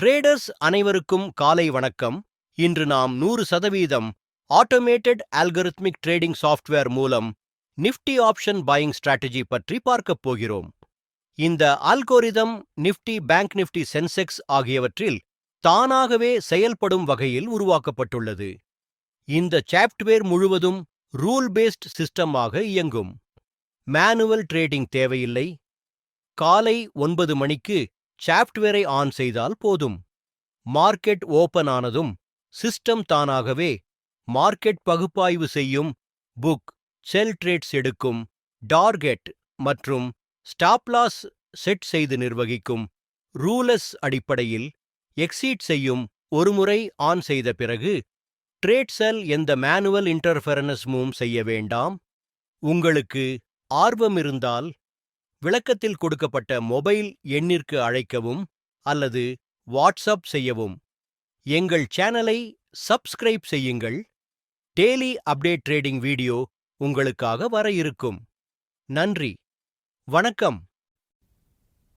Traders அனைவருக்கும் காலை வணக்கம். இன்று நாம் 100% ஆட்டோமேட்டட் அல்கரித்மிக் ட்ரேடிங் சாஃப்ட்வேர் மூலம் நிஃப்டி ஆப்ஷன் பையிங் ஸ்ட்ராட்டஜி பற்றி பார்க்கப் போகிறோம். இந்த algorithm Nifty, bank Nifty, Sensex ஆகியவற்றில் தானாகவே செயல்படும் வகையில் உருவாக்கப்பட்டுள்ளது. இந்த சாஃப்ட்வேர் முழுவதும் ரூல் பேஸ்ட் சிஸ்டமாக இயங்கும். மேனுவல் ட்ரேடிங் தேவையில்லை. காலை 9 மணிக்கு சாஃப்ட்வேரை ஆன் செய்தால் போதும். மார்க்கெட் ஓபன் ஆனதும் சிஸ்டம் தானாகவே மார்க்கெட் பகுப்பாய்வு செய்யும், புக், செல் ட்ரேட்ஸ் எடுக்கும், டார்கெட் மற்றும் ஸ்டாப் லாஸ் செட் செய்து நிர்வகிக்கும். ரூலஸ் அடிப்படையில் எக்ஸீட் செய்யும். ஒருமுறை ஆன் செய்த பிறகு ட்ரேட் செல் எந்த மேனுவல் இன்டர்ஃபெரன்ஸும் செய்ய வேண்டாம். உங்களுக்கு ஆர்வம் இருந்தால் விளக்கத்தில் கொடுக்கப்பட்ட மொபைல் எண்ணிற்கு அழைக்கவும் அல்லது வாட்ஸ்அப் செய்யவும். எங்கள் சேனலை சப்ஸ்கிரைப் செய்யுங்கள். டெய்லி அப்டேட் ட்ரேடிங் வீடியோ உங்களுக்காக வர இருக்கும். நன்றி, வணக்கம்.